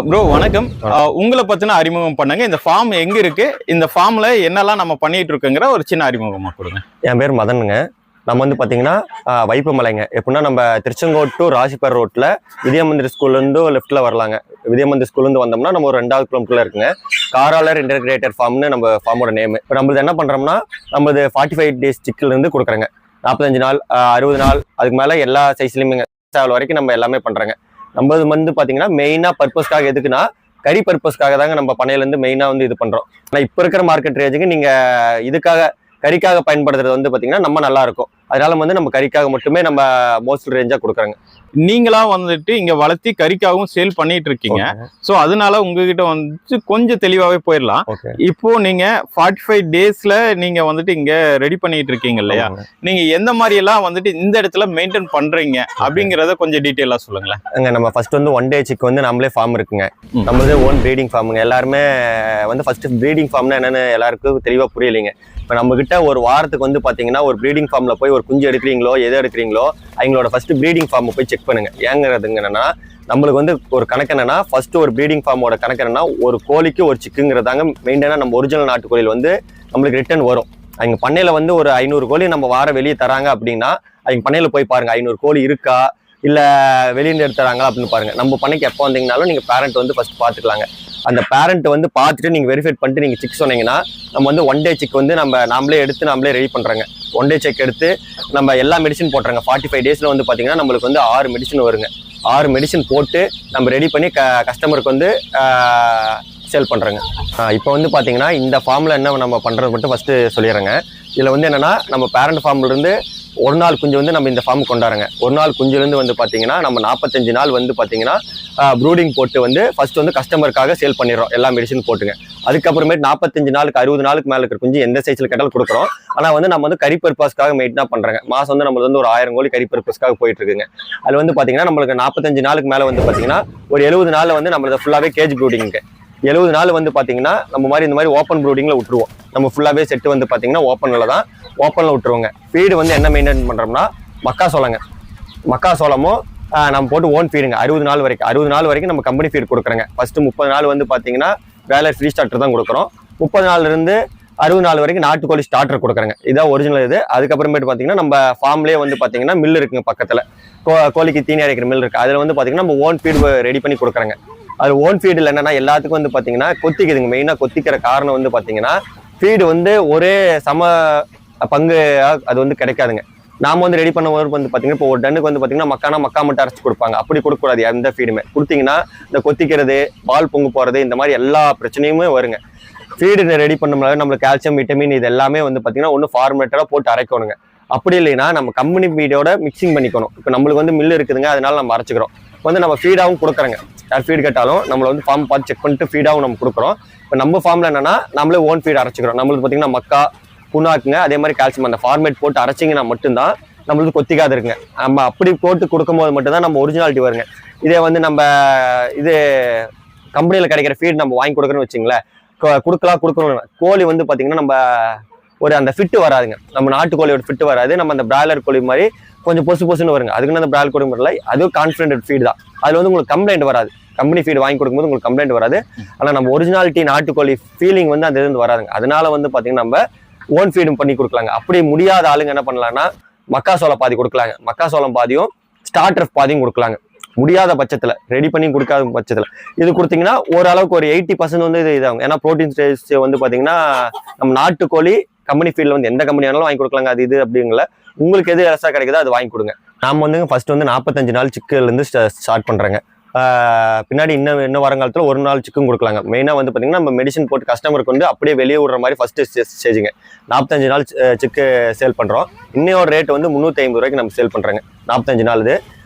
Bro வணக்கம். உங்களை பத்தின அறிமுகம் பண்ணுங்க. இந்த ஃபார்ம் எங்க இருக்கு, இந்த ஃபார்ம்ல என்னெல்லாம் நம்ம பண்ணிட்டு இருக்குங்கிற ஒரு சின்ன அறிமுகமா கொடுங்க. என் பேர் மதனுங்க. நம்ம வந்து பார்த்தீங்கன்னா வைப்பமலைங்க. எப்படின்னா நம்ம திருச்செங்கோடு டு ராசிபர் ரோட்டில் வித்யாமந்திர் ஸ்கூல்லேருந்து லெஃப்ட்டில் வரலாங்க. வித்யாமந்திர் ஸ்கூல்லேருந்து வந்தோம்னா நம்ம ஒரு 2வது கிலோமீட்டரில் இருக்குங்க. காராலர் இன்டெகிரேட்டட் ஃபார்ம்னு நம்ம ஃபார்மோட நேம். இப்போ நம்மளது என்ன பண்ணுறோம்னா நம்மளது 45 டேஸ் சிக்கிலேருந்து கொடுக்குறேங்க. 45 நாள் 60 நாள் அதுக்கு மேலே எல்லா சைஸ்லையுமே வரைக்கும் நம்ம எல்லாமே பண்ணுறோங்க. நம்ம வந்து பார்த்தீங்கன்னா மெயினாக பர்பஸ்க்காக எதுக்குன்னா கறி பர்பஸ்க்காக தாங்க நம்ம பண்ணையிலேருந்து மெயினாக வந்து இது பண்ணுறோம். ஆனால் இப்போ இருக்கிற மார்க்கெட் ரேஞ்சுக்கு நீங்கள் இதுக்காக கறிக்காக பயன்படுத்துறது வந்து பார்த்தீங்கன்னா நம்ம நல்லா இருக்கும். அதனால வந்து நம்ம கறிக்காக மட்டுமே நம்ம மோஸ்ட் ரேஞ்சாக கொடுக்குறாங்க. நீங்களா வந்துட்டு இங்க வளர்த்தி கறிக்காகவும் சேல் பண்ணிட்டு இருக்கீங்க. ஸோ அதனால உங்ககிட்ட வந்துட்டு கொஞ்சம் தெளிவாகவே போயிடலாம். இப்போ நீங்க 45 டேஸ்ல நீங்க வந்துட்டு இங்க ரெடி பண்ணிட்டு இருக்கீங்க இல்லையா, நீங்க எந்த மாதிரி எல்லாம் வந்துட்டு இந்த இடத்துல மெயின்டைன் பண்றீங்க அப்படிங்கறத கொஞ்சம் டீட்டெயிலா சொல்லுங்களேன். நம்ம ஃபர்ஸ்ட் வந்து 1 டே சிக் வந்து நம்மளே ஃபார்ம் இருக்குங்க. நம்மளே ஓன் ப்ரீடிங் ஃபார்முங்க. எல்லாருமே வந்து ஃபர்ஸ்ட் ப்ரீடிங் ஃபார்ம்னா என்னன்னு எல்லாருக்கும் தெளிவாக புரியலைங்க. இப்போ நம்ம கிட்ட ஒரு வாரத்துக்கு வந்து பார்த்தீங்கன்னா ஒரு ப்ரீடிங் ஃபார்ம்ல போய் ஒரு குஞ்சு எடுக்கிறீங்களோ எதை எடுக்கிறீங்களோ அவங்களோட ஃபர்ஸ்ட் ப்ரீடிங் ஃபார்மை போய் செக் பண்ணுங்க. ஏங்கிறதுங்க என்னன்னா நம்மளுக்கு வந்து ஒரு கணக்கு என்னன்னா ஃபர்ஸ்ட் ஒரு ப்ரீடிங் ஃபார்மோட கணக்கு என்னன்னா ஒரு கோழிக்கு ஒரு சிக்குங்கிறதாங்க மெயினாக நம்ம ஒரிஜினல் நாட்டுக்கோழியில் வந்து நம்மளுக்கு ரிட்டர்ன் வரும். அவங்க பண்ணையில வந்து ஒரு 500 கோழி நம்ம வார வெளியே தராங்க அப்படின்னா அவங்க பண்ணையில போய் பாருங்க 500 கோழி இருக்கா இல்லை வெளியிருந்து எடுத்துறாங்களா அப்படின்னு பாருங்க. நம்ம பண்ணைக்கு எப்போ வந்தீங்கனாலும் நீங்கள் பேரண்ட் வந்து ஃபர்ஸ்ட் பார்த்துக்கலாங்க. அந்த பேரண்ட் வந்து பார்த்துட்டு நீங்கள் வெரிஃபை பண்ணிட்டு நீங்கள் சிக் சொன்னீங்கன்னா நம்ம வந்து 1 டே சிக் வந்து நாமளே எடுத்து நாமளே ரெடி பண்ணுறாங்க. 1 டே செக் எடுத்து நம்ம எல்லா மெடிசன் போட்டுறாங்க. 45 டேஸில் வந்து பார்த்தீங்கன்னா நம்மளுக்கு வந்து 6 மெடிசன் வருங்க. 6 மெடிசன் போட்டு நம்ம ரெடி பண்ணி கஸ்டமருக்கு வந்து சேல் பண்ணுறேங்க. இப்போ வந்து பார்த்தீங்கன்னா இந்த ஃபார்மில் என்ன நம்ம பண்ணுறது மட்டும் ஃபஸ்ட்டு சொல்லிடுறேங்க. இதில் வந்து என்னென்னா நம்ம பேரண்ட் ஃபார்ம்லேருந்து ஒரு நாள் குஞ்சு வந்து நம்ம இந்த ஃபார்ம் கொண்டாடுறோங்க. ஒரு நாள் குஞ்சுலேருந்து வந்து பார்த்தீங்கன்னா நம்ம 45 நாள் வந்து பார்த்தீங்கன்னா ப்ரூடிங் போட்டு வந்து ஃபர்ஸ்ட் வந்து கஸ்டமருக்காக சேல் பண்ணிடுறோம் எல்லா மெடிசன் போட்டுங்க. அதுக்கப்புறமேட்டு 45 நாளுக்கு 60 நாளுக்கு மேலே இருக்கிற குஞ்சு எந்த சைஸில் கேட்டாலும் கொடுக்குறோம். ஆனால் வந்து நம்ம வந்து கறி பர்பஸ்க்காக மெயினாக பண்ணுறாங்க. மாதம் வந்து நம்மளுக்கு வந்து ஒரு 1000 கோழி கறி பர்பஸ்க்காக போயிட்டு இருக்குங்க. அதில் வந்து பார்த்தீங்கன்னா நம்மளுக்கு 45 நாளுக்கு மேலே வந்து பார்த்தீங்கன்னா ஒரு 70 நாளில் வந்து நம்மளது ஃபுல்லாகவே கேஜ் ப்ரூடிங்கு. 70 நாள் வந்து பார்த்தீங்கன்னா நம்ம மாதிரி இந்த மாதிரி ஓப்பன் ப்ரூடிங்கில் விட்டுருவோம். நம்ம ஃபுல்லாகவே செட்டு வந்து பார்த்தீங்கன்னா ஓப்பனில் விட்டுருவோங்க. ஃபீடு வந்து என்ன மெயின்டைன் பண்ணுறோம்னா மக்காசோளமும் நம்ம போட்டு ஓன் ஃபீடுங்க. 60 நாள் வரைக்கும் நம்ம கம்பெனி ஃபீடு கொடுக்குறோங்க. ஃபர்ஸ்ட் 30 நாள் வந்து பார்த்தீங்கன்னா வேலை ஃப்ரீ ஸ்டார்டர் தான் கொடுக்குறோம். 30 நாள்லேருந்து 60 நாள் வரைக்கும் நாட்டுக்கோழி ஸ்டார்டர் கொடுக்குறாங்க. இதான் ஒரிஜினல் இது. அதுக்கப்புறமேட்டு பார்த்தீங்கன்னா நம்ம ஃபார்ம்லேயே வந்து பார்த்தீங்கன்னா மில் இருக்குங்க பக்கத்தில். கோழிக்கு தீனி அரைக்கிற மில் இருக்குது. அதில் வந்து பார்த்தீங்கன்னா நம்ம ஓன் ஃபீடு ரெடி பண்ணி கொடுக்குறாங்க. அது ஓன் ஃபீடில் என்னன்னா எல்லாத்துக்கும் வந்து பார்த்தீங்கன்னா கொத்திக்குதுங்க. மெயினாக கொத்திக்கிற காரணம் வந்து பார்த்தீங்கன்னா ஃபீடு வந்து ஒரே சம பங்கு அது வந்து கிடைக்காதுங்க. நாம வந்து ரெடி பண்ணும்போது வந்து பார்த்தீங்கன்னா இப்போ ஒரு டன்னுக்கு வந்து பார்த்தீங்கன்னா மக்கா மட்டும் அரைச்சி கொடுப்பாங்க. அப்படி கொடுக்கக்கூடாது. எந்த ஃபீடுமே கொடுத்தீங்கன்னா இந்த கொத்திக்கிறது பால் பொங்கு போகிறது இந்த மாதிரி எல்லா பிரச்சனையுமே வருங்க. ஃபீடு ரெடி பண்ணும்போது நம்மளுக்கு கால்சியம் விட்டமின் இது எல்லாமே வந்து பார்த்தீங்கன்னா ஒன்று ஃபார்மேட்டடாக போட்டு அரைக்கணுங்க. அப்படி இல்லைன்னா நம்ம கம்பெனி ஃபீடோட மிக்சிங் பண்ணிக்கணும். இப்போ நம்மளுக்கு வந்து மில்லு இருக்குதுங்க, அதனால நம்ம அரைச்சிக்கிறோம். வந்து நம்ம ஃபீடாகவும் கொடுக்குறோங்க. யார் ஃபீடு கேட்டாலும் நம்மளை வந்து ஃபார்ம் பார்த்து செக் பண்ணிட்டு ஃபீடாகவும் நம்ம கொடுக்குறோம். இப்போ நம்ம ஃபார்மில் என்னன்னா நம்மளே ஓன் ஃபீட் அரைச்சிக்கிறோம். நம்மளுக்கு பார்த்தீங்கன்னா மக்கா புண்ணாக்குங்க, அதே மாதிரி கால்சியம் அந்த ஃபார்மேட் போட்டு அரைச்சிங்கன்னா மட்டும்தான் நம்மளுக்கு கொத்திக்காது இருக்குங்க. நம்ம அப்படி போட்டு கொடுக்கும்போது மட்டும்தான் நம்ம ஒரிஜினாலிட்டி வருங்க. இதே வந்து நம்ம இது கம்பெனியில் கிடைக்கிற ஃபீட் நம்ம வாங்கி கொடுக்குறோன்னு வச்சுங்களேன், கொடுக்கணும் கோழி வந்து பார்த்தீங்கன்னா நம்ம ஒரு அந்த ஃபிட்டு வராதுங்க. நம்ம நாட்டுக்கோழியோட ஃபிட்டு வராது. நம்ம அந்த பிராய்லர் கோழி மாதிரி கொஞ்சம் பொசுன்னு வருங்க. அதுக்குன்னு அந்த பிராய்லர் கோழி வரல, அதுவும் கான்ஃபிடென்ட் ஃபீட் தான். அதில் வந்து உங்களுக்கு கம்ப்ளைண்ட் வராது. கம்பெனி ஃபீட் வாங்கி கொடுக்கும்போது உங்களுக்கு கம்ப்ளைண்ட் வராது. ஆனால் நம்ம ஒரிஜினாலிட்டி நாட்டுக்கோழி ஃபீலிங் வந்து அந்த இருந்து வராதுங்க. அதனால வந்து பார்த்தீங்கன்னா நம்ம ஓன் ஃபீடும் பண்ணி கொடுக்கலாங்க. அப்படி முடியாத ஆளுங்க என்ன பண்ணலாம்னா மக்காசோளம் பாதி கொடுக்கலாங்க. மக்காசோளம் பாதியும் ஸ்டார்டர் பாதியும் கொடுக்கலாங்க. முடியாத பட்சத்தில் ரெடி பண்ணி கொடுக்காத பட்சத்தில் இது கொடுத்தீங்கன்னா ஓரளவுக்கு ஒரு 80% வந்து இது இதாகும். ஏன்னா ப்ரோட்டீன் ஸ்டேஜ் வந்து பார்த்தீங்கன்னா நம்ம நாட்டுக்கோழி கம்பெனி ஃபீல்டில் வந்து எந்த கம்பெனி வேணாலும் வாங்கி கொடுக்கலாங்க. அது இது அப்படிங்கள உங்களுக்கு எது ரசா கிடைக்குதோ அது வாங்கி கொடுங்க. நாம் வந்து ஃபர்ஸ்ட் வந்து 45 நாள் சிக்குலேருந்து ஸ்டார்ட் பண்ணுறேங்க. பின்னாடி இன்னும் வருங்காலத்தில் ஒரு நாள் சிக்கும் கொடுக்கலாங்க. மெயினாக வந்து பார்த்தீங்கன்னா நம்ம மெடிசன் போட்டு கஸ்டமருக்கு வந்து அப்படியே வெளியே விடுற மாதிரி ஃபர்ஸ்ட் ஸ்டேஜுங்க. 45 நாள் சிக்கு சேல் பண்ணுறோம். இன்னையோட ரேட் வந்து 350 ரூபாய்க்கு நம்ம சேல் பண்ணுறோங்க. 45 நாள் இது.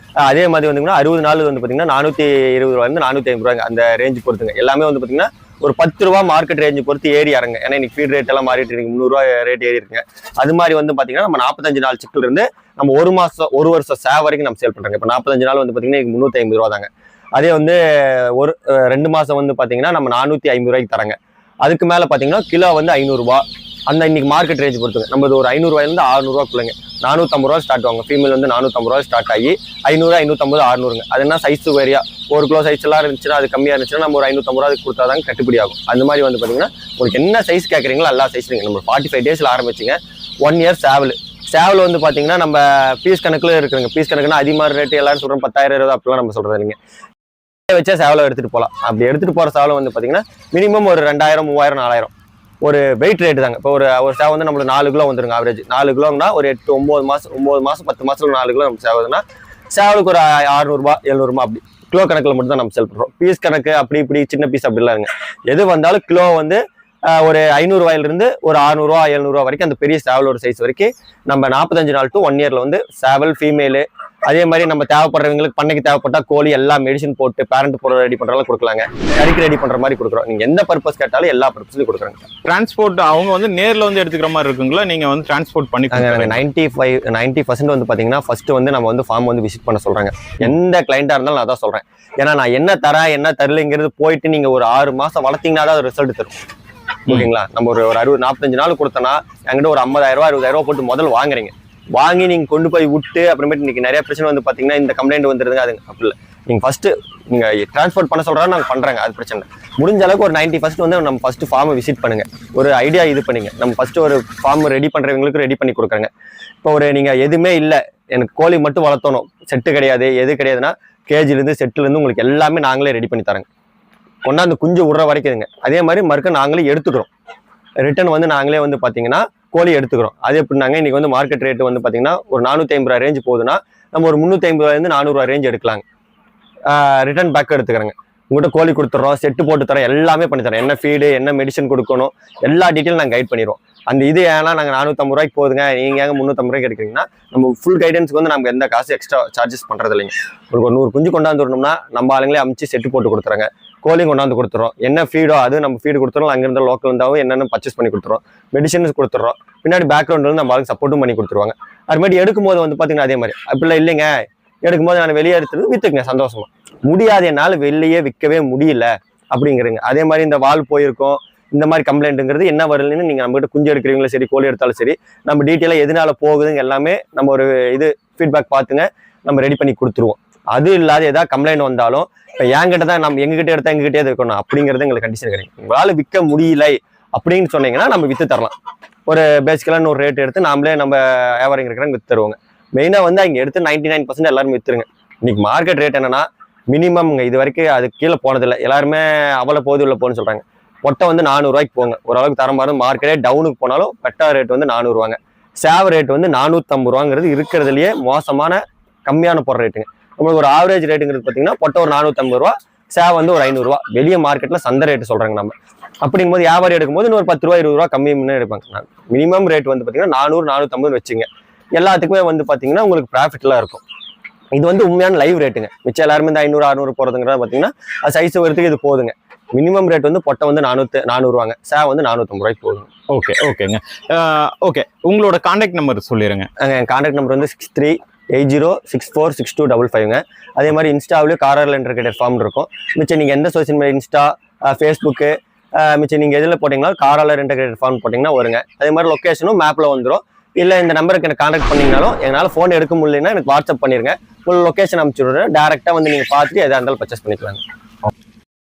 அதே மாதிரி வந்துங்கன்னா 60 நாள் வந்து பார்த்தீங்கன்னா 420 ரூபாயிலிருந்து 450 ரூபாய்ங்க அந்த ரேஞ்சு பொறுத்துங்க. எல்லாமே வந்து பார்த்தீங்கன்னா ஒரு 10 ரூபா மார்க்கெட் ரேஞ்சு பொறுத்து ஏறி இறங்க. ஏன்னா இன்னைக்கு ஃபீட் ரேட் எல்லாம் மாறிட்டு இருக்கு. 300 ரூபா ரேட் ஏறி இருக்குங்க. அது மாதிரி வந்து பார்த்தீங்கன்னா நம்ம 45 நாள் சிக்கில் இருந்து நம்ம ஒரு வருஷம் வரைக்கும் நம்ம சேல் பண்ணுறாங்க. இப்போ 45 நாள் வந்து பார்த்தீங்கன்னா 350 ரூபா தாங்க. அதே வந்து ஒரு 2 மாதம் வந்து பார்த்தீங்கன்னா நம்ம 450 ரூபாய்க்கு தராங்க. அதுக்கு மேலே பார்த்தீங்கன்னா கிலோ வந்து 500 ரூபா. அந்த இன்னைக்கு மார்க்கெட் ரேஞ்ச் பொறுத்துங்க. நம்ம ஒரு 500 ரூபாயிலிருந்து 600 ரூபாய்க்குள்ளங்க. 450 ரூபா ஸ்டார்ட் ஆகும். ஃபீமேல் வந்து 450 ரூபா ஸ்டார்ட் ஆகி 500, 550, 600ங்க. அது என்ன சைஸ் வேரியா 1 கிலோ சைஸ் எல்லாம் இருந்துச்சுன்னா அது கம்மியாக இருந்துச்சுன்னா நம்ம ஒரு 550 ரூபா கொடுத்தா தான் கட்டுப்படி ஆகும். அந்த மாதிரி வந்து பார்த்தீங்கன்னா உங்களுக்கு என்ன சைஸ் கேட்குறீங்களோ எல்லா சைஸ் நீங்கள் நம்ம 45 டேஸில் ஆரம்பிச்சிங்க. 1 இயர் சேவல் வந்து பார்த்தீங்கன்னா நம்ம பீஸ் கணக்கில் இருக்குங்க. பீஸ் கணக்குன்னா அதிகமாக ரேட்டு எல்லாரும் சொல்கிறோம் 10,000 20 அப்படிலாம் நம்ம சொல்கிறது இல்லைங்க. வச்சா சேவலை எடுத்துகிட்டு போகலாம். அப்படி எடுத்துகிட்டு போகிற சேவலை வந்து பார்த்தீங்கன்னா மினிமம் ஒரு 2000 3000 4000 ஒரு வெயிட் ரேட்டு தாங்க. இப்போ ஒரு சேவை வந்து நம்மளுக்கு 4 கிலோ வந்துருங்க. ஆவரேஜ் 4 கிலோங்கன்னா ஒரு 8 9 மாதம் 10 மாதத்துல 4 கிலோ நம்ம சேவதுன்னா சேவலுக்கு ஒரு 600 ரூபா 700 ரூபா அப்படி கிலோ கணக்கில் மட்டும் தான் நம்ம செல் பண்ணுறோம். பீஸ் கணக்கு அப்படி இப்படி சின்ன பீஸ் அப்படிலாம் இருங்க. எது வந்தாலும் கிலோ வந்து ஒரு 500 ரூபாயிலிருந்து ஒரு 600 ரூபா 700 ரூபா வரைக்கும் அந்த பெரிய சேவலோட சைஸ் வரைக்கும் நம்ம 45 நாள் டு 1 இயர்ல வந்து சேவல் ஃபீமேலு அதே மாதிரி நம்ம தேவைப்படுறவங்களுக்கு பண்ணைக்கு தேவைப்பட்டா கோழி எல்லா மெடிசன் போட்டு பேரண்ட் பொருள் ரெடி பண்றதெல்லாம் கொடுக்கலாங்க. கறிக்கு ரெடி பண்ற மாதிரி கொடுக்குறோம். நீங்க எந்த பர்பஸ் கேட்டாலும் எல்லா பர்பஸ்லயும் கொடுக்குறாங்க. டிரான்ஸ்போர்ட் அவங்க வந்து நேர்ல வந்து எடுத்துக்கிற மாதிரி இருக்குங்களா, நீங்க வந்து டிரான்ஸ்போர்ட் பண்ணி 90% வந்து பாத்தீங்கன்னா ஃபர்ஸ்ட் வந்து நம்ம வந்து ஃபார்ம் வந்து விசிட் பண்ண சொல்றாங்க. எந்த கிளைண்டா இருந்தாலும் நான் தான் சொல்றேன். ஏன்னா நான் என்ன தரேன் என்ன தரலைங்கிறது போயிட்டு நீங்க ஒரு 6 மாசம் வளர்த்தீங்கன்னா தான் ரிசல்ட் தரும். ஓகேங்களா? நம்ம ஒரு 60 45 நாள் கொடுத்தோன்னா என்கிட்ட ஒரு 50,000 ரூபா 60,000 ரூபா போட்டு முதல்ல வாங்குறீங்க. வாங்கி நீங்க கொண்டு போய் விட்டு அப்புறமேட்டு இன்னைக்கு நிறைய பிரச்சனை வந்து பாத்தீங்கன்னா இந்த கம்ப்ளைண்ட் வந்துருதுங்க. அது அப்படி இல்லை. நீங்க ஃபர்ஸ்ட் நீங்க டிரான்ஸ்போர்ட் பண்ண சொல்றா நாங்க பண்றாங்க. அது பிரச்சனை முடிஞ்ச அளவுக்கு ஒரு 90% வந்து நம்ம ஃபர்ஸ்ட் ஃபார்மை விசிட் பண்ணுங்க. ஒரு ஐடியா இது பண்ணுங்க. நம்ம ஃபர்ஸ்ட் ஒரு ஃபார்ம் ரெடி பண்றவங்களுக்கு ரெடி பண்ணி கொடுக்குறாங்க. இப்போ ஒரு நீங்க எதுவுமே இல்லை எனக்கு கோழி மட்டும் வளர்த்தணும் செட்டு கிடையாது எது கிடையாதுன்னா கேஜிலேருந்து செட்டுலேருந்து உங்களுக்கு எல்லாமே நாங்களே ரெடி பண்ணி தரேங்க. கொண்டாந்து குஞ்சு விடுற வரைக்கும்ங்க. அதே மாதிரி மறுக்க நாங்களே எடுத்துக்கிறோம். ரிட்டர்ன் வந்து நாங்களே வந்து பார்த்தீங்கன்னா கோழி எடுத்துக்கிறோம். அது எப்படின்னாங்க இன்னைக்கு வந்து மார்க்கெட் ரேட்டு வந்து பார்த்தீங்கன்னா ஒரு 450 ரூபா ரேஞ்ச் போகுதுன்னா நம்ம ஒரு 350 ரூபாயிலேருந்து 400 ரூபா ரேஞ்ச் எடுக்கலாங்க. ரிட்டர்ன் பேக் எடுத்துக்கிறேங்க. உங்கள்கிட்ட கோழி கொடுத்துட்றோம் செட்டு போட்டு தரோம் எல்லாமே பண்ணி தரோம். என்ன ஃபீடு என்ன மெடிசன் கொடுக்கணும் எல்லா டீட்டெயிலும் நாங்கள் கைட் பண்ணிடுவோம். அந்த இது ஏன்னா நாங்கள் 450 ரூபாய்க்கு போகுதுங்க நீங்கள் ஏங்க 350 ரூபாய்க்கு எடுக்கிறீங்கன்னா நம்ம ஃபுல் கைடன்ஸ்க்கு வந்து நமக்கு எந்த காசு எக்ஸ்ட்ரா சார்ஜஸ் பண்ணுறது இல்லைங்க. ஒரு 100 குஞ்சு கொண்டாந்து வரணும்னா நம்ம ஆளுங்களே அமுச்சு செட்டு போட்டு கொடுத்துறாங்க. கோழியும் கொண்டாந்து கொடுத்துறோம். என்ன ஃபீடோ அது நம்ம ஃபீடு கொடுத்துறோம். அங்கிருந்த லோக்கல் இருந்தாலும் என்னென்ன பர்ச்சேஸ் பண்ணி கொடுத்துறோம். மெடிசன்ஸ் கொடுத்துறோம். பின்னாடி பேக்ரவுண்ட் வந்து நம்ம ஆளுக்கு சப்போர்ட்டும் பண்ணி கொடுத்துருவாங்க. அது மாதிரி எடுக்கும்போது வந்து பார்த்தீங்கன்னா அதே மாதிரி அப்படிலாம் இல்லைங்க எடுக்கும்போது நான் வெளியே எடுத்துட்டு வித்துக்குங்க சந்தோஷமா. முடியாது என்னால் வெளியே விற்கவே முடியல அப்படிங்கிறீங்க. அதே மாதிரி இந்த வால் போயிருக்கோம் இந்த மாதிரி கம்ப்ளைண்ட்டுங்கிறது என்ன வரலன்னு நீங்கள் நம்மகிட்ட குஞ்சு எடுக்கிறீங்களா சரி கோழி எடுத்தாலும் சரி நம்ம டீட்டெயிலாக எதனால போகுதுங்க எல்லாமே நம்ம ஒரு இது ஃபீட்பேக் பார்த்துங்க நம்ம ரெடி பண்ணி கொடுத்துருவோம். அது இல்லாத ஏதாவது கம்ப்ளைண்ட் வந்தாலும் இப்போ என்கிட்ட தான் நம்ம எங்ககிட்ட எடுத்தா எங்ககிட்டே இருக்கணும் அப்படிங்கிறது எங்களுக்கு கண்டிஷன் கிடைக்கும். உங்களால் விற்க முடியலை அப்படின்னு சொன்னீங்கன்னா நம்ம விற்று தரலாம். ஒரு பேசிக்கலான ஒரு ரேட் எடுத்து நாமளே நம்ம வியாபாரம் இருக்கிறாங்க விற்று தருவாங்க. மெயினாக வந்து அங்கே எடுத்து 99% எல்லாருமே விற்றுருங்க. இன்னைக்கு மார்க்கெட் ரேட் என்னன்னா மினிமம் இது வரைக்கும் அது கீழே போனதில்லை. எல்லாருமே அவ்வளோ போகுது உள்ள போகணும்னு சொல்கிறாங்க. மொட்டை வந்து 400 ரூபாய்க்கு போங்க. ஓரளவுக்கு தரமாக இருந்து மார்க்கெட்டே டவுனுக்கு போனாலும் பெட்டா ரேட் வந்து 400 ரூபாங்க. சேவ ரேட் வந்து 450 ரூபாங்கிறது இருக்கிறதுலையே மோசமான கம்மியான போடுற ரேட்டுங்க. நம்மளுக்கு ஒரு ஆவரேஜ் ரேட்டுங்கிறது பார்த்தீங்கன்னா பொட்டை ஒரு 450 ரூபா சேவ வந்து ஒரு 500 ரூபா. வெளியே மார்க்கெட்டில் சந்தை ரேட்டு சொல்கிறாங்க நம்ம. அப்படிங்கும்போது வியாபாரி எடுக்கும்போது இன்னொரு 10 ரூபா 20 ரூபா கம்மி முன்னே எடுப்பாங்க. மினிமம் ரேட் வந்து பார்த்தீங்கன்னா 400 450 வச்சுங்க. எல்லாத்துக்குமே வந்து பார்த்தீங்கன்னா உங்களுக்கு ப்ராஃபிட்லாம் இருக்கும். இது வந்து உண்மையான லைவ் ரேட்டுங்க. மிச்சம் எல்லாருமே இந்த 500 600 போகிறதுங்கிறத பார்த்தீங்கன்னா அது சைஸ் வரதுக்கு இது போதுங்க. மினிமம் ரேட் வந்து பொட்டை வந்து 400 ரூபாங்க. சேவ வந்து 450 ரூபாய்க்கு போதுங்க. ஓகேங்க. ஓகே உங்களோட கான்டாக்ட் நம்பர் சொல்லிடுங்க. என் கான்டாக்ட் நம்பர் வந்து 6380646255ங்க. அதே மாதிரி இன்ஸ்டாவிலேயே காரல் என்டர்கிரேட்டர் ஃபார்ம் இருக்கும். மிச்சம் நீங்கள் எந்த சோசியல் மீடியா இன்ஸ்டா ஃபேஸ்புக்கு மிச்சம் நீங்கள் எதில் போட்டிங்களா காரல் என்டர்கிரேட்டர் ஃபார்ம் போட்டிங்கன்னா வருங்க. அதே மாதிரி லொக்கேஷனும் மேப்பில் வந்துடும். இல்லை இந்த நம்பருக்கு எனக்கு கான்டாக்ட் பண்ணிங்கனாலும் எங்களால் ஃபோன் எடுக்க முடியலன்னா எனக்கு வாட்ஸ்அப் பண்ணிடுங்க. உங்களுக்கு லொக்கேஷன் அனுப்பிச்சி விடுறேன். டேரெக்டாக வந்து நீங்கள் பார்த்துட்டு எதாக இருந்தாலும் பர்ச்சேஸ் பண்ணிக்கலாங்க.